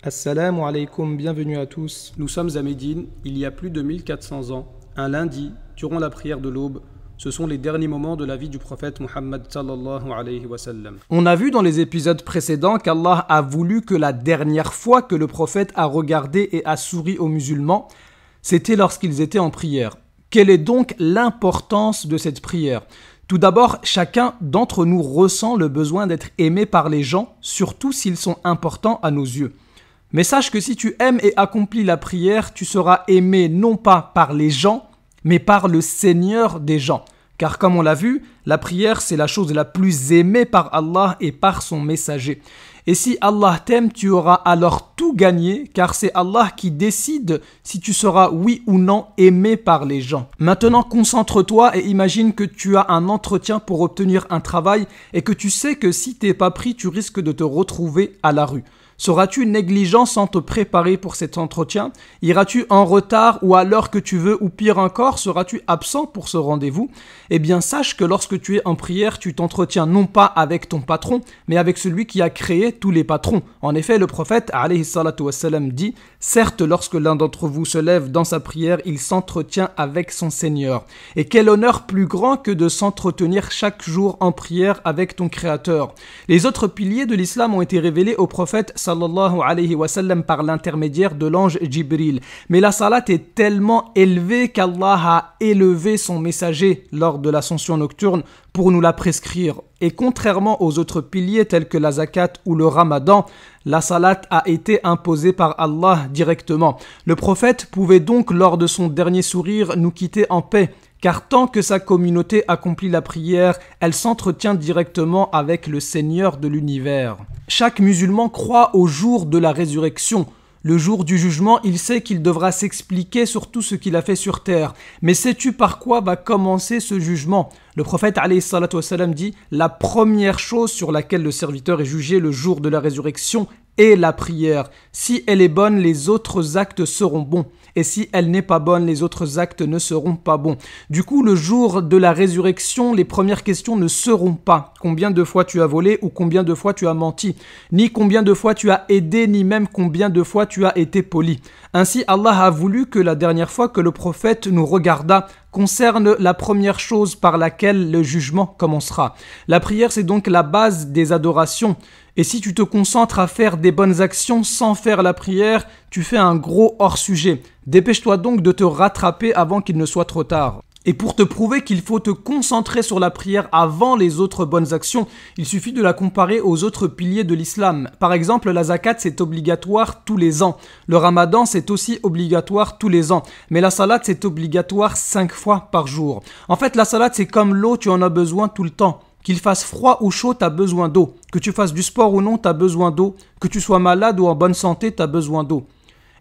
Assalamu alaikum, bienvenue à tous. Nous sommes à Médine, il y a plus de 1400 ans, un lundi, durant la prière de l'aube. Ce sont les derniers moments de la vie du prophète Muhammad sallallahu alayhi wa sallam. On a vu dans les épisodes précédents qu'Allah a voulu que la dernière fois que le prophète a regardé et a souri aux musulmans, c'était lorsqu'ils étaient en prière. Quelle est donc l'importance de cette prière ? Tout d'abord, chacun d'entre nous ressent le besoin d'être aimé par les gens, surtout s'ils sont importants à nos yeux. Mais sache que si tu aimes et accomplis la prière, tu seras aimé non pas par les gens, mais par le Seigneur des gens. Car comme on l'a vu, la prière c'est la chose la plus aimée par Allah et par son messager. Et si Allah t'aime, tu auras alors tout gagné, car c'est Allah qui décide si tu seras oui ou non aimé par les gens. Maintenant, concentre-toi et imagine que tu as un entretien pour obtenir un travail et que tu sais que si t'es pas pris, tu risques de te retrouver à la rue. Seras-tu négligent sans te préparer pour cet entretien ? Iras-tu en retard ou à l'heure que tu veux ou pire encore, seras-tu absent pour ce rendez-vous ? Eh bien, sache que lorsque tu es en prière, tu t'entretiens non pas avec ton patron, mais avec celui qui a créé tous les patrons. En effet, le prophète, alayhi salatu wassalam, dit « Certes, lorsque l'un d'entre vous se lève dans sa prière, il s'entretient avec son Seigneur. Et quel honneur plus grand que de s'entretenir chaque jour en prière avec ton Créateur. » Les autres piliers de l'islam ont été révélés au prophète sallallahu alayhi wa sallam par l'intermédiaire de l'ange Jibril. Mais la salat est tellement élevée qu'Allah a élevé son messager lors de l'ascension nocturne pour nous la prescrire. Et contrairement aux autres piliers tels que la zakat ou le ramadan, la salat a été imposée par Allah directement. Le prophète pouvait donc lors de son dernier sourire nous quitter en paix. Car tant que sa communauté accomplit la prière, elle s'entretient directement avec le Seigneur de l'univers. Chaque musulman croit au jour de la résurrection. Le jour du jugement, il sait qu'il devra s'expliquer sur tout ce qu'il a fait sur terre. Mais sais-tu par quoi va commencer ce jugement ? Le prophète alayhi salatu wassalam dit « La première chose sur laquelle le serviteur est jugé le jour de la résurrection est la prière. Si elle est bonne, les autres actes seront bons. Et si elle n'est pas bonne, les autres actes ne seront pas bons. » Du coup, le jour de la résurrection, les premières questions ne seront pas combien de fois tu as volé ou combien de fois tu as menti, ni combien de fois tu as aidé, ni même combien de fois tu as été poli. Ainsi, Allah a voulu que la dernière fois que le prophète nous regarda concerne la première chose par laquelle le jugement commencera. La prière, c'est donc la base des adorations. Et si tu te concentres à faire des bonnes actions sans faire la prière, tu fais un gros hors-sujet. Dépêche-toi donc de te rattraper avant qu'il ne soit trop tard. Et pour te prouver qu'il faut te concentrer sur la prière avant les autres bonnes actions, il suffit de la comparer aux autres piliers de l'islam. Par exemple, la zakat, c'est obligatoire tous les ans. Le ramadan, c'est aussi obligatoire tous les ans. Mais la salat, c'est obligatoire 5 fois par jour. En fait, la salat, c'est comme l'eau, tu en as besoin tout le temps. Qu'il fasse froid ou chaud, tu as besoin d'eau. Que tu fasses du sport ou non, tu as besoin d'eau. Que tu sois malade ou en bonne santé, tu as besoin d'eau.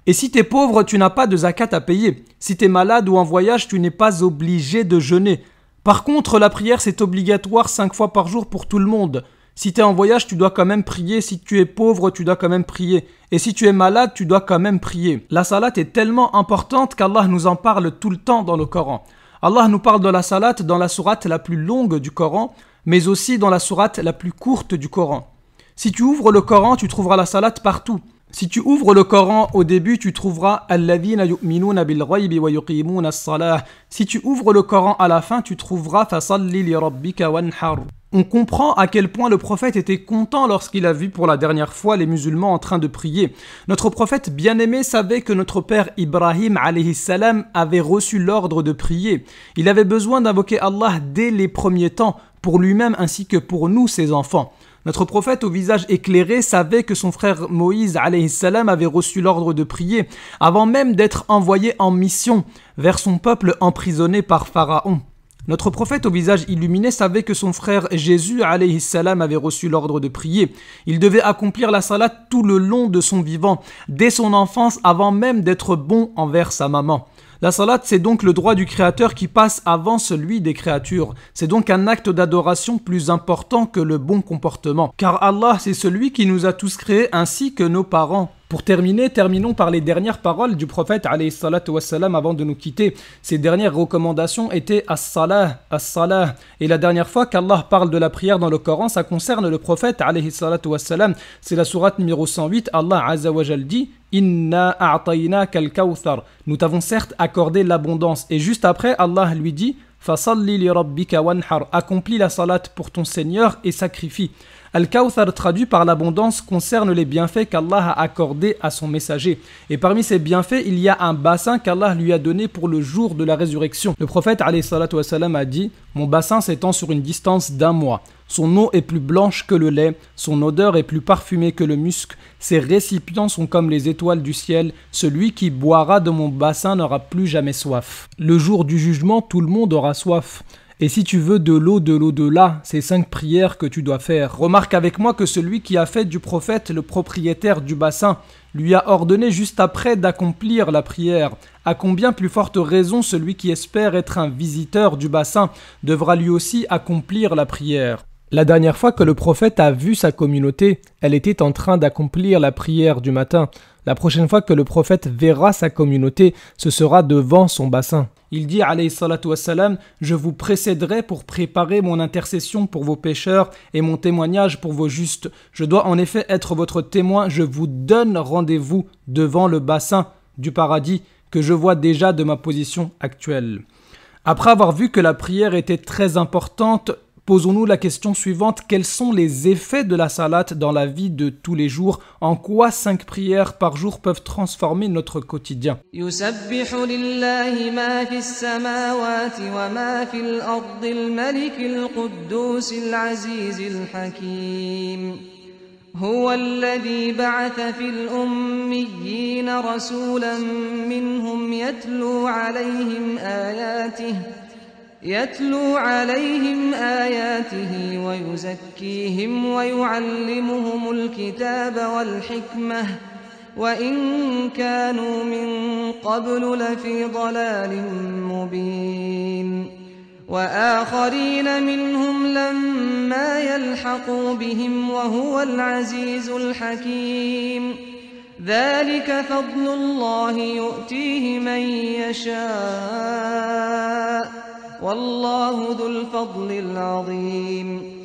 Et si tu es pauvre, tu n'as pas de zakat à payer. Si tu es malade ou en voyage, tu n'es pas obligé de jeûner. Par contre, la prière, c'est obligatoire 5 fois par jour pour tout le monde. Si tu es en voyage, tu dois quand même prier. Si tu es pauvre, tu dois quand même prier. Et si tu es malade, tu dois quand même prier. La salat est tellement importante qu'Allah nous en parle tout le temps dans le Coran. Allah nous parle de la salat dans la sourate la plus longue du Coran, mais aussi dans la sourate la plus courte du Coran. Si tu ouvres le Coran, tu trouveras la salat partout. Si tu ouvres le Coran au début, tu trouveras alladhina yu'minuna bil ghaybi wa yuqimuna as-salah. Si tu ouvres le Coran à la fin, tu trouveras fasalli li rabbika wanhar. On comprend à quel point le prophète était content lorsqu'il a vu pour la dernière fois les musulmans en train de prier. Notre prophète bien-aimé savait que notre père Ibrahim alayhi salam avait reçu l'ordre de prier. Il avait besoin d'invoquer Allah dès les premiers temps, pour lui-même ainsi que pour nous, ses enfants. Notre prophète au visage éclairé savait que son frère Moïse alayhi salam avait reçu l'ordre de prier avant même d'être envoyé en mission vers son peuple emprisonné par Pharaon. Notre prophète au visage illuminé savait que son frère Jésus alayhi salam avait reçu l'ordre de prier. Il devait accomplir la salat tout le long de son vivant, dès son enfance avant même d'être bon envers sa maman. La salat, c'est donc le droit du Créateur qui passe avant celui des créatures. C'est donc un acte d'adoration plus important que le bon comportement. Car Allah, c'est celui qui nous a tous créés ainsi que nos parents. Pour terminer, terminons par les dernières paroles du prophète alayhi salatu wassalam avant de nous quitter. Ces dernières recommandations étaient as-salah, as-salah. Et la dernière fois qu'Allah parle de la prière dans le Coran, ça concerne le prophète alayhi salatu wassalam. C'est la sourate numéro 108, Allah azza wa jal dit Inna a'taynaka al-kawthar. Nous t'avons certes accordé l'abondance. Et juste après, Allah lui dit Fasalli li rabbika wanhar. Accomplis la salat pour ton Seigneur et sacrifie. Al-Kawthar, traduit par l'abondance, concerne les bienfaits qu'Allah a accordés à son messager. Et parmi ces bienfaits, il y a un bassin qu'Allah lui a donné pour le jour de la résurrection. Le prophète alayhi salatu wassalam a dit « Mon bassin s'étend sur une distance d'1 mois. Son eau est plus blanche que le lait, son odeur est plus parfumée que le musc, ses récipients sont comme les étoiles du ciel. Celui qui boira de mon bassin n'aura plus jamais soif. » Le jour du jugement, tout le monde aura soif. Et si tu veux de l'eau de là, c'est 5 prières que tu dois faire. Remarque avec moi que celui qui a fait du prophète le propriétaire du bassin lui a ordonné juste après d'accomplir la prière. À combien plus forte raison celui qui espère être un visiteur du bassin devra lui aussi accomplir la prière. La dernière fois que le prophète a vu sa communauté, elle était en train d'accomplir la prière du matin. La prochaine fois que le prophète verra sa communauté, ce sera devant son bassin. Il dit, alayhi salatu wassalam, « Je vous précéderai pour préparer mon intercession pour vos pécheurs et mon témoignage pour vos justes. Je dois en effet être votre témoin, je vous donne rendez-vous devant le bassin du paradis que je vois déjà de ma position actuelle. » Après avoir vu que la prière était très importante, posons-nous la question suivante, quels sont les effets de la salat dans la vie de tous les jours? En quoi 5 prières par jour peuvent transformer notre quotidien? يسبح لله ما في السماوات وما في الأرض الملك القدوس العزيز الحكيم هو الذي بعث في الأميين رسولا منهم يتلو عليهم آياته ويزكيهم ويعلمهم الكتاب والحكمة وإن كانوا من قبل لفي ضلال مبين وآخرين منهم لما يلحقوا بهم وهو العزيز الحكيم ذلك فضل الله يؤتيه من يشاء والله ذو الفضل العظيم